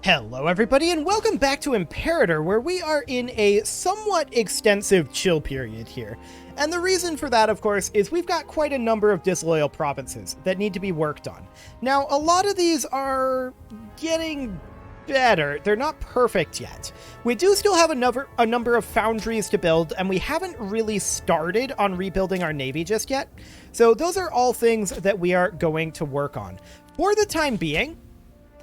Hello everybody and welcome back to Imperator, where we are in a somewhat extensive chill period here. And the reason for that, of course, is we've got quite a number of disloyal provinces that need to be worked on. Now, a lot of these are getting better. They're not perfect yet. We do still have a number of foundries to build, and we haven't really started on rebuilding our navy just yet. So those are all things that we are going to work on. For the time being,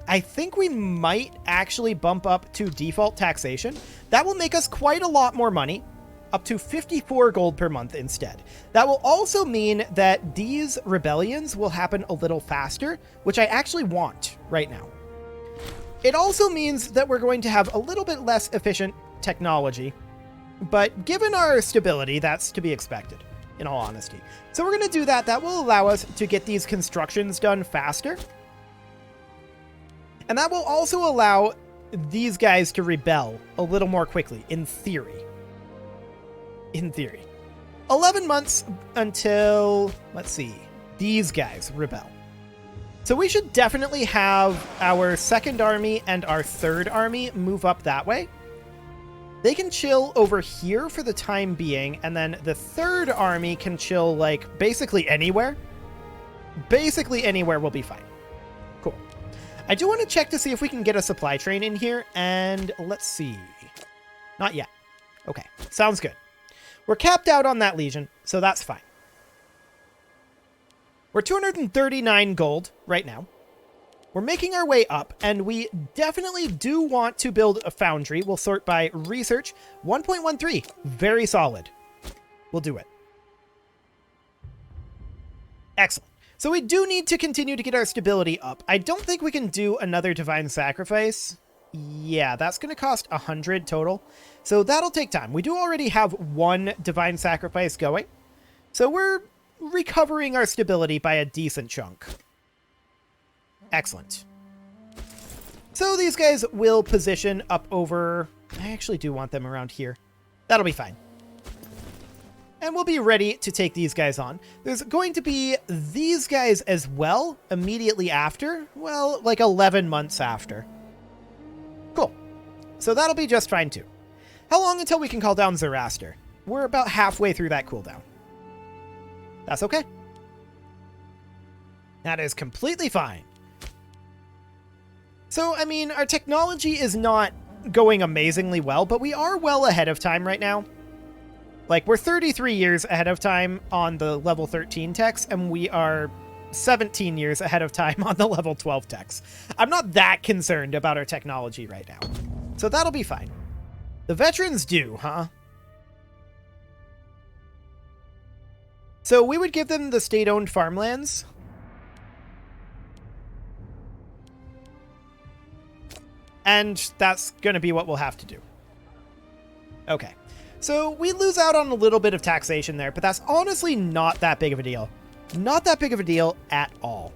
I think we might actually bump up to default taxation. That will make us quite a lot more money, up to 54 gold per month instead. That will also mean that these rebellions will happen a little faster, which I actually want right now. It also means that we're going to have a little bit less efficient technology, but given our stability, that's to be expected, in all honesty. So we're going to do that. That will allow us to get these constructions done faster. And that will also allow these guys to rebel a little more quickly, in theory. In theory. 11 months until, let's see, these guys rebel. So we should definitely have our second army and our third army move up that way. They can chill over here for the time being, and then the third army can chill, like, basically anywhere. Basically anywhere will be fine. Cool. I do want to check to see if we can get a supply train in here, and let's see. Not yet. Okay, sounds good. We're capped out on that Legion, so that's fine. We're 239 gold right now. We're making our way up, and we definitely do want to build a foundry. We'll sort by research. 1.13, very solid. We'll do it. Excellent. So we do need to continue to get our stability up. I don't think we can do another Divine Sacrifice. Yeah, that's going to cost 100 total. So that'll take time. We do already have one Divine Sacrifice going. So we're recovering our stability by a decent chunk. Excellent. So these guys will position up over... I actually do want them around here. That'll be fine. And we'll be ready to take these guys on. There's going to be these guys as well immediately after. Well, like 11 months after. Cool. So that'll be just fine too. How long until we can call down Zoroaster? We're about halfway through that cooldown. That's okay. That is completely fine. So, I mean, our technology is not going amazingly well, but we are well ahead of time right now. Like, we're 33 years ahead of time on the level 13 techs, and we are 17 years ahead of time on the level 12 techs. I'm not that concerned about our technology right now. So that'll be fine. The veterans do, huh? So we would give them the state-owned farmlands. And that's going to be what we'll have to do. Okay. So we lose out on a little bit of taxation there, but that's honestly not that big of a deal. Not that big of a deal at all.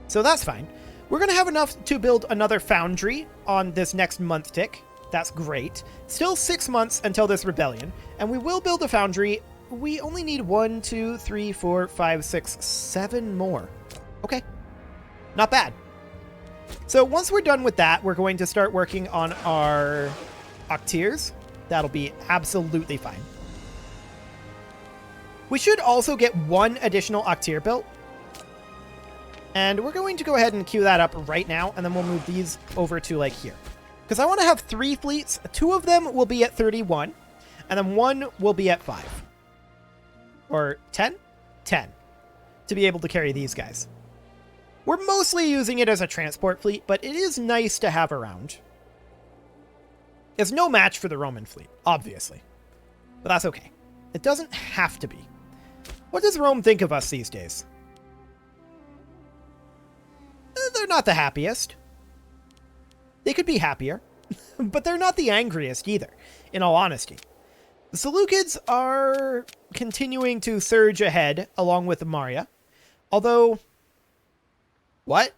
So that's fine. We're going to have enough to build another foundry on this next month tick. That's great. Still 6 months until this rebellion, and we will build a foundry. We only need 1, 2, 3, 4, 5, 6, 7 more. Okay. Not bad. So once we're done with that, we're going to start working on our Octiers. That'll be absolutely fine. We should also get one additional Octier built. And we're going to go ahead and queue that up right now, and then we'll move these over to, like, here. Because I want to have 3 fleets. 2 of them will be at 31, and then 1 will be at 5. Or 10? 10. To be able to carry these guys. We're mostly using it as a transport fleet, but it is nice to have around. It's no match for the Roman fleet, obviously. But that's okay. It doesn't have to be. What does Rome think of us these days? They're not the happiest. They could be happier, but they're not the angriest either, in all honesty. The Seleucids are continuing to surge ahead along with Maria, although... What?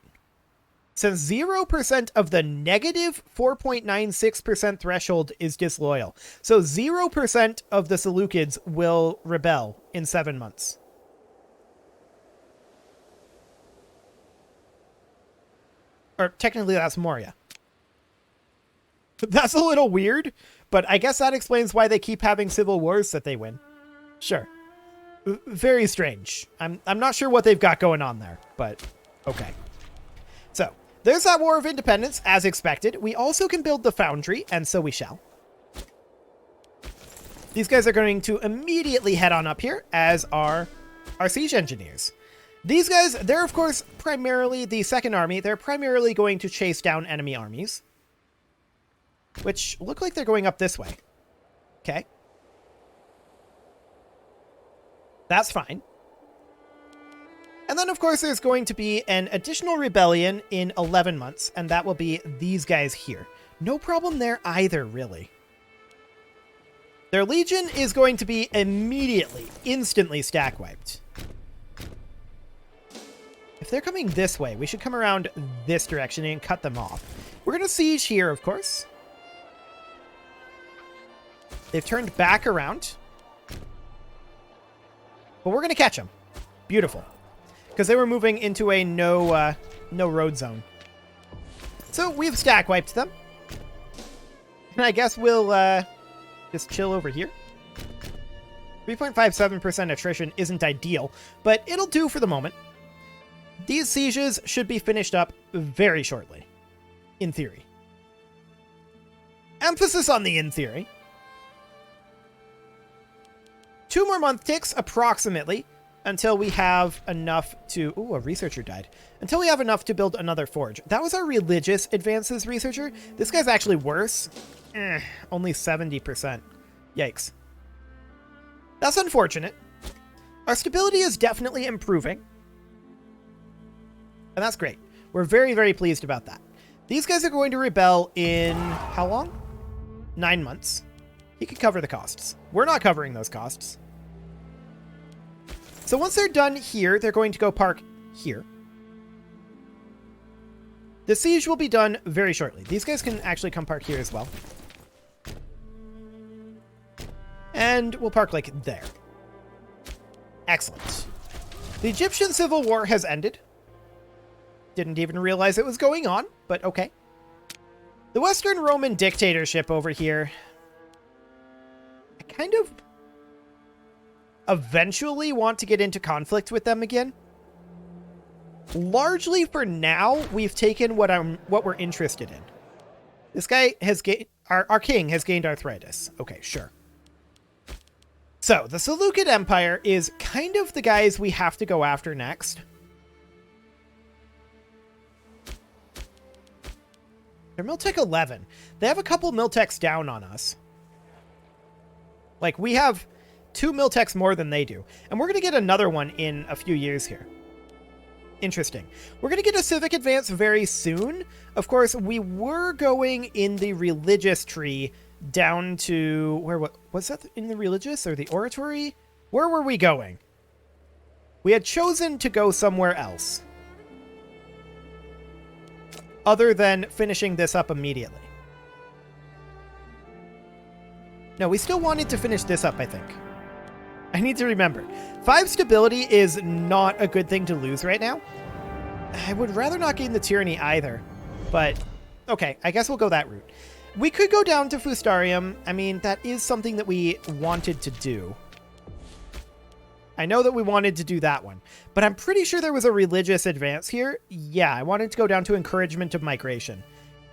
Since 0% of the negative 4.96% threshold is disloyal. So 0% of the Seleucids will rebel in 7 months. Or technically that's Moria. That's a little weird, but I guess that explains why they keep having civil wars that they win. Sure. Very strange. I'm not sure what they've got going on there, but okay. So, there's that War of Independence, as expected. We also can build the Foundry, and so we shall. These guys are going to immediately head on up here, as are our siege engineers. These guys, they're of course primarily the Second Army. They're primarily going to chase down enemy armies, which look like they're going up this way. Okay. That's fine. And then, of course, there's going to be an additional rebellion in 11 months, and that will be these guys here. No problem there either, really. Their legion is going to be immediately, instantly stack wiped. If they're coming this way, we should come around this direction and cut them off. We're going to siege here, of course. They've turned back around. But we're going to catch them. Beautiful. Because they were moving into a no road zone. So we've stack wiped them. And I guess we'll just chill over here. 3.57% attrition isn't ideal, but it'll do for the moment. These sieges should be finished up very shortly. In theory. Emphasis on the in theory. 2 more month ticks, approximately, until we have enough to... Ooh, a researcher died. Until we have enough to build another forge. That was our religious advances researcher. This guy's actually worse. Only 70%. Yikes. That's unfortunate. Our stability is definitely improving. And that's great. We're very, very pleased about that. These guys are going to rebel in... how long? 9 months. He could cover the costs. We're not covering those costs. So once they're done here, they're going to go park here. The siege will be done very shortly. These guys can actually come park here as well. And we'll park like there. Excellent. The Egyptian Civil War has ended. Didn't even realize it was going on, but okay. The Western Roman dictatorship over here... kind of eventually want to get into conflict with them again. Largely for now, we've taken what we're interested in. This guy has gained... Our king has gained arthritis. Okay, sure. So, the Seleucid Empire is kind of the guys we have to go after next. They're Miltech 11. They have a couple Miltechs down on us. Like, we have 2 Miltechs more than they do. And we're going to get another one in a few years here. Interesting. We're going to get a civic advance very soon. Of course, we were going in the religious tree down to... where was that in the religious or the oratory? Where were we going? We had chosen to go somewhere else. Other than finishing this up immediately. No, we still wanted to finish this up, I think. I need to remember. 5 stability is not a good thing to lose right now. I would rather not gain the tyranny either. But, okay, I guess we'll go that route. We could go down to Fustarium. I mean, that is something that we wanted to do. I know that we wanted to do that one. But I'm pretty sure there was a religious advance here. Yeah, I wanted to go down to encouragement of migration.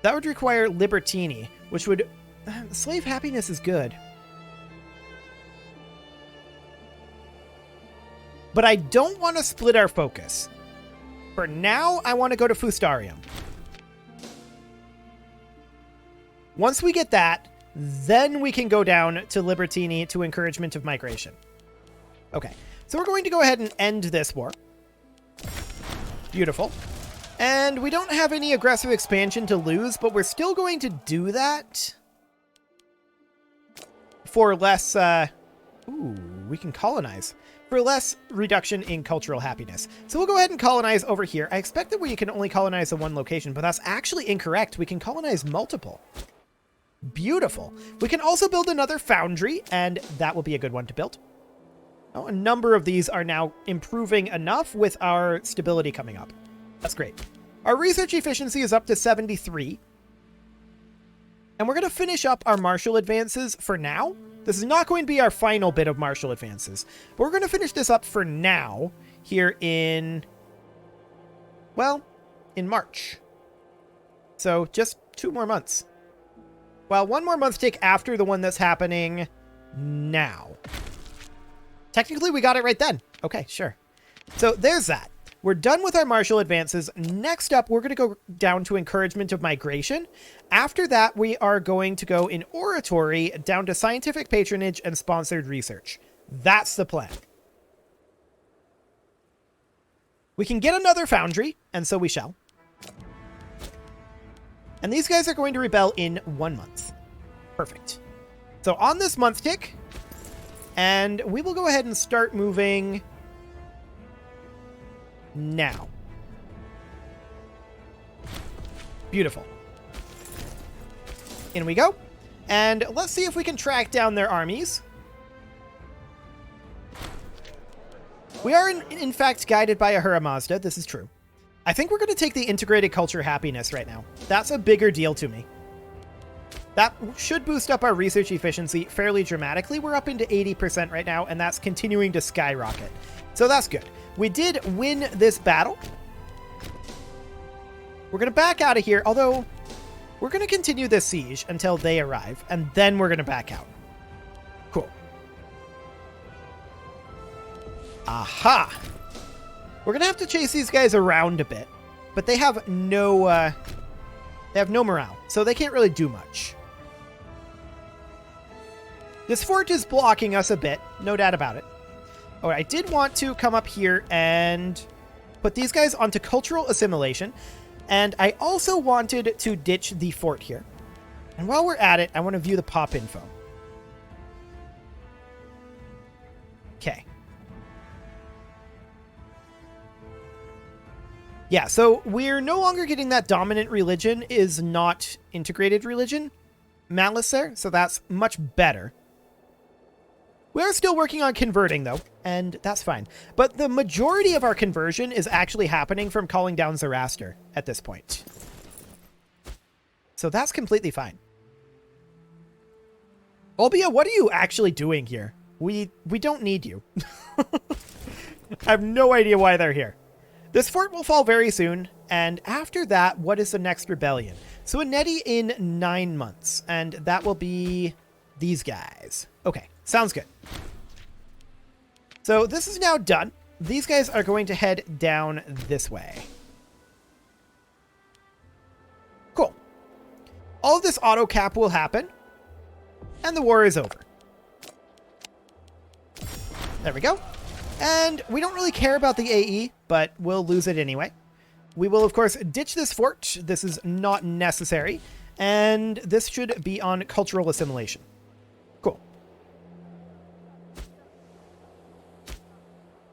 That would require Libertini, which would... slave happiness is good. But I don't want to split our focus. For now, I want to go to Fustarium. Once we get that, then we can go down to Libertini to encouragement of migration. Okay, so we're going to go ahead and end this war. Beautiful. And we don't have any aggressive expansion to lose, but we're still going to do that for less... ooh, we can colonize. For less reduction in cultural happiness. So we'll go ahead and colonize over here. I expect that we can only colonize in one location, but that's actually incorrect. We can colonize multiple. Beautiful. We can also build another foundry, and that will be a good one to build. Oh, a number of these are now improving enough with our stability coming up. That's great. Our research efficiency is up to 73. And we're going to finish up our martial advances for now. This is not going to be our final bit of martial advances, but we're going to finish this up for now here in, well, in March. So just 2 more months. Well, 1 more month tick after the one that's happening now. Technically, we got it right then. Okay, sure. So there's that. We're done with our martial advances. Next up, we're going to go down to encouragement of migration. After that, we are going to go in oratory down to scientific patronage and sponsored research. That's the plan. We can get another foundry, and so we shall. And these guys are going to rebel in 1 month. Perfect. So on this month tick, and we will go ahead and start moving now. Beautiful. In we go. And let's see if we can track down their armies. We are, in fact, guided by Ahura Mazda. This is true. I think we're going to take the integrated culture happiness right now. That's a bigger deal to me. That should boost up our research efficiency fairly dramatically. We're up into 80% right now, and that's continuing to skyrocket. So that's good. We did win this battle. We're going to back out of here, although we're going to continue this siege until they arrive, and then we're going to back out. Cool. Aha! We're going to have to chase these guys around a bit, but they have no morale, so they can't really do much. This fort is blocking us a bit, no doubt about it. Oh, I did want to come up here and put these guys onto cultural assimilation, and I also wanted to ditch the fort here. And while we're at it, I want to view the pop info. Okay. Yeah, so we're no longer getting that dominant religion is not integrated religion malice there, so that's much better. We are still working on converting, though, and that's fine. But the majority of our conversion is actually happening from calling down Zoroaster at this point. So that's completely fine. Olbia, what are you actually doing here? We don't need you. I have no idea why they're here. This fort will fall very soon, and after that, what is the next rebellion? So Aneti in 9 months, and that will be these guys. Okay, sounds good. So this is now done. These guys are going to head down this way. Cool. All of this auto cap will happen, and the war is over. There we go. And we don't really care about the AE, but we'll lose it anyway. We will, of course, ditch this fort. This is not necessary. And this should be on cultural assimilation. Cool.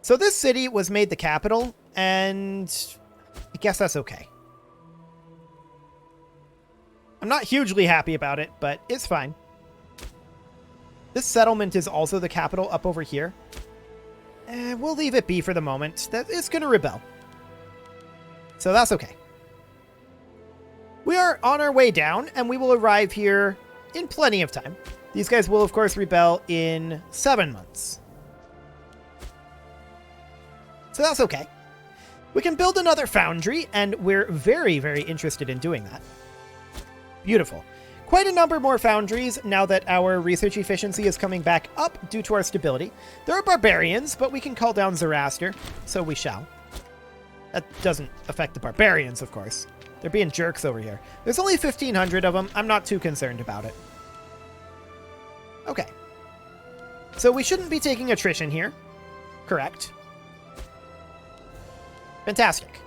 So this city was made the capital, and I guess that's okay. I'm not hugely happy about it, but it's fine. This settlement is also the capital up over here. We'll leave it be for the moment. It's going to rebel. So that's okay. We are on our way down, and we will arrive here in plenty of time. These guys will, of course, rebel in 7 months. So that's okay. We can build another foundry, and we're very, very interested in doing that. Beautiful. Quite a number more foundries now that our research efficiency is coming back up due to our stability. There are barbarians, but we can call down Zoroaster, so we shall. That doesn't affect the barbarians, of course. They're being jerks over here. There's only 1,500 of them. I'm not too concerned about it. Okay. So we shouldn't be taking attrition here. Correct. Fantastic.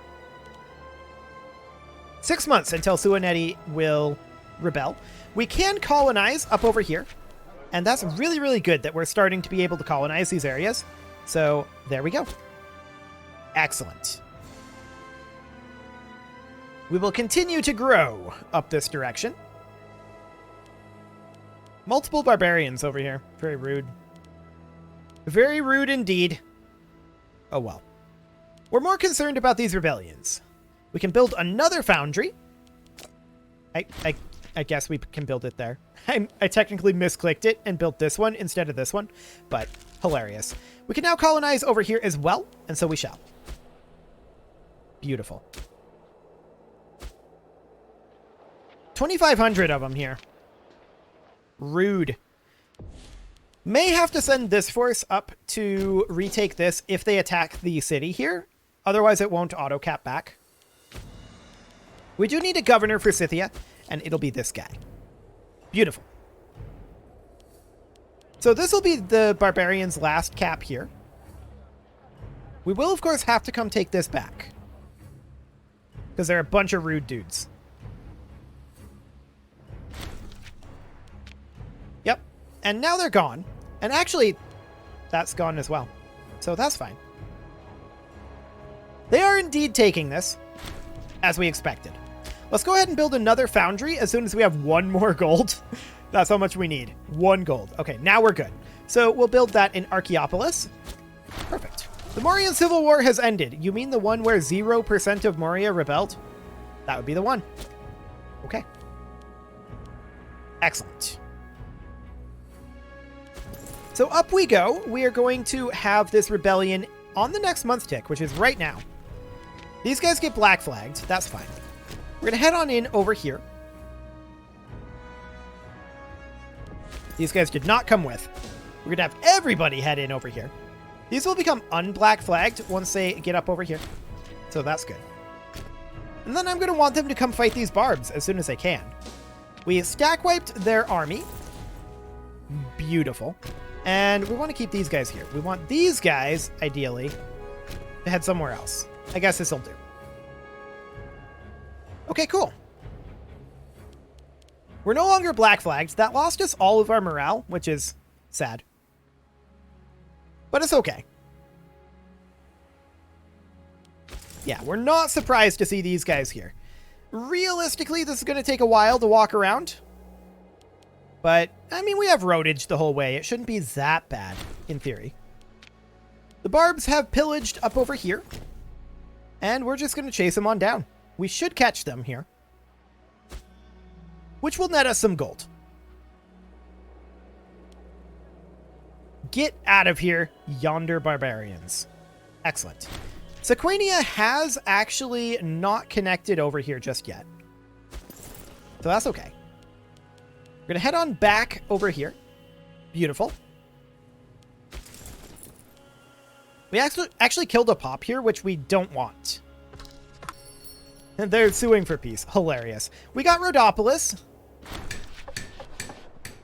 6 months until Suaneti will rebel. We can colonize up over here, and that's really, really good that we're starting to be able to colonize these areas. So there we go. Excellent. We will continue to grow up this direction. Multiple barbarians over here. Very rude. Very rude indeed. Oh well. We're more concerned about these rebellions. We can build another foundry. I guess we can build it there. I technically misclicked it and built this one instead of this one, but hilarious. We can now colonize over here as well, and so we shall. Beautiful. 2,500 of them here. Rude. May have to send this force up to retake this if they attack the city here. Otherwise, it won't auto-cap back. We do need a governor for Scythia, and it'll be this guy. Beautiful. So this will be the barbarians' last cap here. We will, of course, have to come take this back, because they're a bunch of rude dudes. Yep. And now they're gone. And actually, that's gone as well. So that's fine. They are indeed taking this, as we expected. Let's go ahead and build another foundry as soon as we have one more gold. That's how much we need. 1 gold. Okay, now we're good. So we'll build that in Archaeopolis. Perfect. The Mauryan Civil War has ended. You mean the one where 0% of Moria rebelled? That would be the one. Okay. Excellent. So up we go. We are going to have this rebellion on the next month tick, which is right now. These guys get black flagged. That's fine. We're going to head on in over here. These guys did not come with. We're going to have everybody head in over here. These will become unblack flagged once they get up over here. So that's good. And then I'm going to want them to come fight these barbs as soon as they can. We stack wiped their army. Beautiful. And we want to keep these guys here. We want these guys, ideally, to head somewhere else. I guess this will do. Okay, cool. We're no longer black flagged. That lost us all of our morale, which is sad. But it's okay. Yeah, we're not surprised to see these guys here. Realistically, this is going to take a while to walk around. But, I mean, we have roadage the whole way. It shouldn't be that bad, in theory. The barbs have pillaged up over here. And we're just going to chase them on down. We should catch them here, which will net us some gold. Get out of here, yonder barbarians. Excellent. Sequania has actually not connected over here just yet. So that's okay. We're going to head on back over here. Beautiful. We actually killed a pop here, which we don't want. And they're suing for peace. Hilarious. We got Rhodopolis.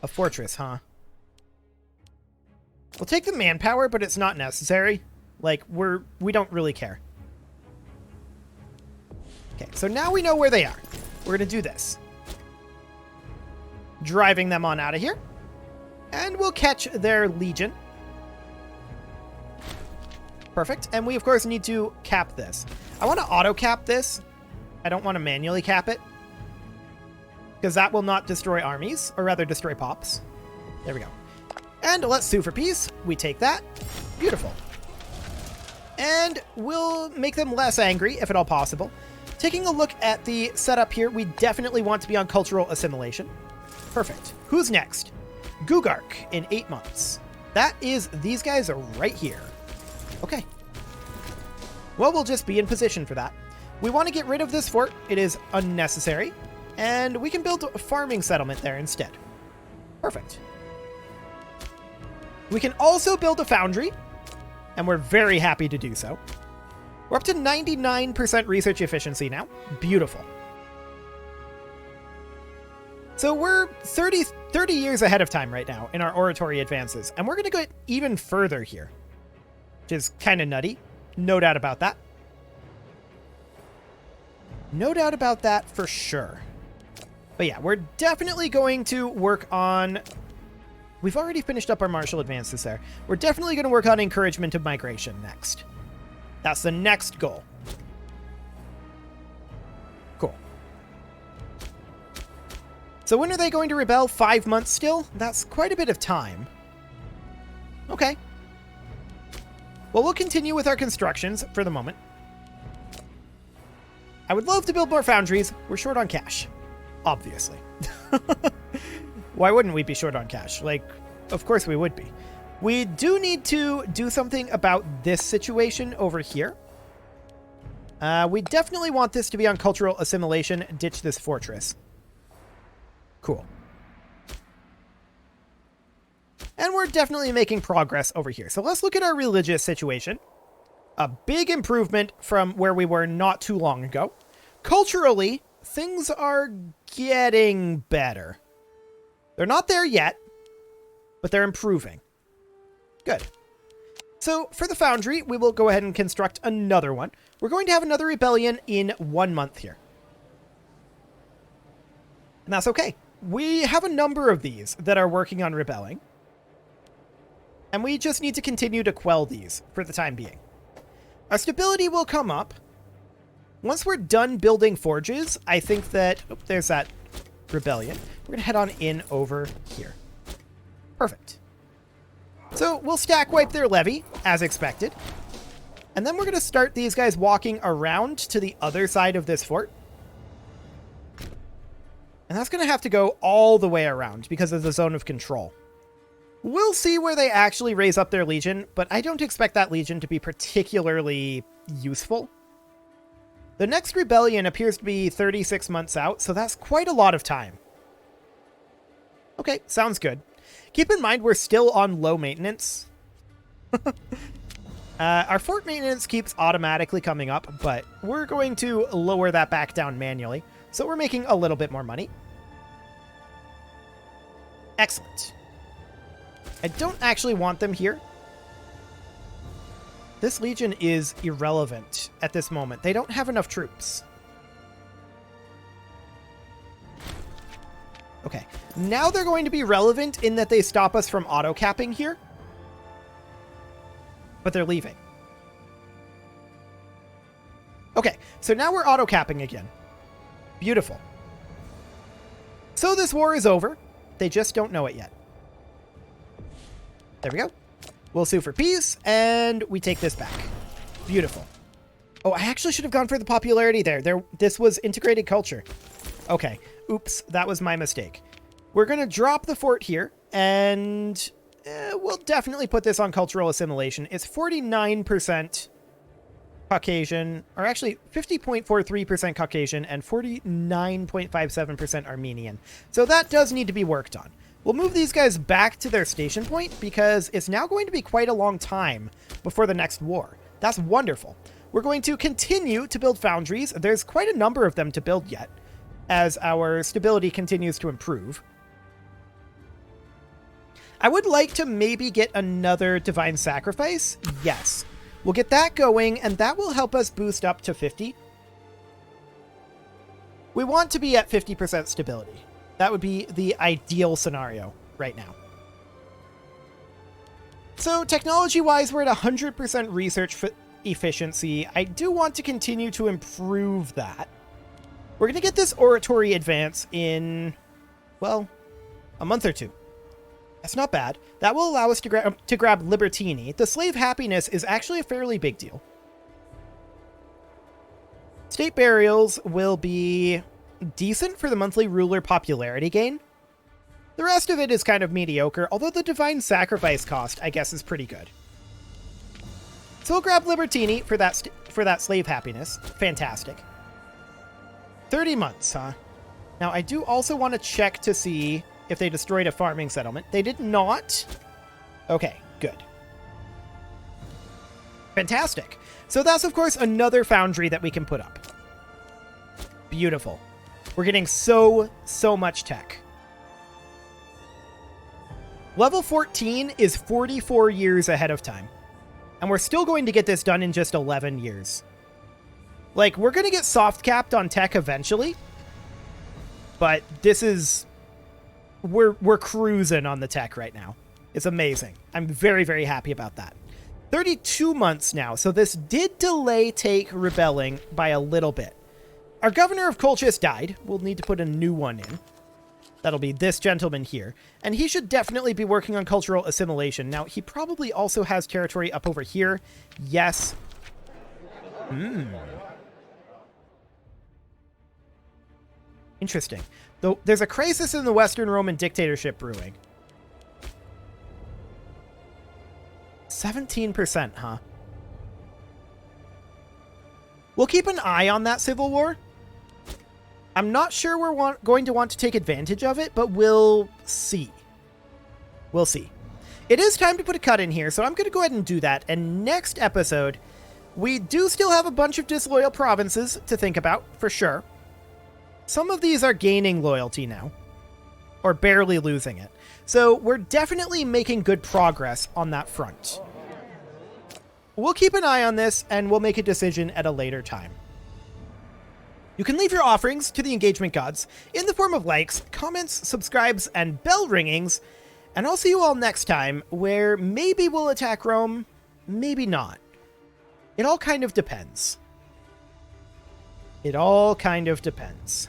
A fortress, huh? We'll take the manpower, but it's not necessary. Like, we don't really care. Okay, so now we know where they are. We're going to do this. Driving them on out of here. And we'll catch their legion. Perfect. And we, of course, need to cap this. I want to auto-cap this. I don't want to manually cap it, because that will not destroy armies, or rather destroy pops. There we go. And let's sue for peace. We take that. Beautiful. And we'll make them less angry, if at all possible. Taking a look at the setup here, we definitely want to be on cultural assimilation. Perfect. Who's next? Gugark in 8 months. That is these guys are right here. Okay. Well, we'll just be in position for that. We want to get rid of this fort. It is unnecessary. And we can build a farming settlement there instead. Perfect. We can also build a foundry. And we're very happy to do so. We're up to 99% research efficiency now. Beautiful. So we're 30 years ahead of time right now in our oratory advances. And we're going to go even further here. Which is kind of nutty. No doubt about that. No doubt about that for sure. But yeah, we're definitely going to work on... We've already finished up our martial advances there. We're definitely going to work on encouragement of migration next. That's the next goal. Cool. So when are they going to rebel? 5 months still? That's quite a bit of time. Okay. Well, we'll continue with our constructions for the moment. I would love to build more foundries. We're short on cash, obviously. Why wouldn't we be short on cash? Like, of course we would be. We do need to do something about this situation over here. We definitely want this to be on cultural assimilation. Ditch this fortress. Cool. And we're definitely making progress over here. So let's look at our religious situation. A big improvement from where we were not too long ago. Culturally, things are getting better. They're not there yet, but they're improving. Good. So for the Foundry, we will go ahead and construct another one. We're going to have another rebellion in 1 month here. And that's okay. We have a number of these that are working on rebelling. And we just need to continue to quell these for the time being. Our stability will come up. Once we're done building forges, I think that... Oh, there's that rebellion. We're going to head on in over here. Perfect. So we'll stack wipe their levy, as expected. And then we're going to start these guys walking around to the other side of this fort. And that's going to have to go all the way around because of the zone of control. We'll see where they actually raise up their legion, but I don't expect that legion to be particularly useful. The next rebellion appears to be 36 months out, so that's quite a lot of time. Okay, sounds good. Keep in mind we're still on low maintenance. Our fort maintenance keeps automatically coming up, but we're going to lower that back down manually, so we're making a little bit more money. Excellent. I don't actually want them here. This legion is irrelevant at this moment. They don't have enough troops. Okay, now they're going to be relevant in that they stop us from auto-capping here. But they're leaving. Okay, so now we're auto-capping again. Beautiful. So this war is over. They just don't know it yet. There we go. We'll sue for peace, and we take this back. Beautiful. Oh, I actually should have gone for the popularity there. This was integrated culture. Okay. Oops, that was my mistake. We're going to drop the fort here, and we'll definitely put this on cultural assimilation. It's 49% Caucasian, or actually 50.43% Caucasian and 49.57% Armenian. So that does need to be worked on. We'll move these guys back to their station point because it's now going to be quite a long time before the next war. That's wonderful. We're going to continue to build foundries. There's quite a number of them to build yet as our stability continues to improve. I would like to maybe get another divine sacrifice. Yes. We'll get that going, and that will help us boost up to 50. We want to be at 50% stability. That would be the ideal scenario right now. So technology-wise, we're at 100% research efficiency. I do want to continue to improve that. We're going to get this oratory advance in, well, a month or two. That's not bad. That will allow us to grab Libertini. The slave happiness is actually a fairly big deal. State burials will be decent for the monthly ruler popularity gain. The rest of it is kind of mediocre, although the divine sacrifice cost, I guess, is pretty good. So we'll grab Libertini for that slave happiness. Fantastic. 30 months, huh? Now, I do also want to check to see if they destroyed a farming settlement. They did not. Okay, good. Fantastic. So that's, of course, another foundry that we can put up. Beautiful. We're getting so much tech. Level 14 is 44 years ahead of time. And we're still going to get this done in just 11 years. Like, we're going to get soft capped on tech eventually. But this is... We're cruising on the tech right now. It's amazing. I'm very, very happy about that. 32 months now, so this did delay take rebelling by a little bit. Our governor of Colchis died. We'll need to put a new one in. That'll be this gentleman here. And he should definitely be working on cultural assimilation. Now, he probably also has territory up over here. Yes. Interesting. Though there's a crisis in the Western Roman dictatorship brewing. 17%, huh? We'll keep an eye on that civil war. I'm not sure we're going to want to take advantage of it, but we'll see. We'll see. It is time to put a cut in here, so I'm going to go ahead and do that. And next episode, we do still have a bunch of disloyal provinces to think about, for sure. Some of these are gaining loyalty now, or barely losing it. So we're definitely making good progress on that front. We'll keep an eye on this, and we'll make a decision at a later time. You can leave your offerings to the engagement gods in the form of likes, comments, subscribes, and bell ringings, and I'll see you all next time, where maybe we'll attack Rome, maybe not. It all kind of depends. It all kind of depends.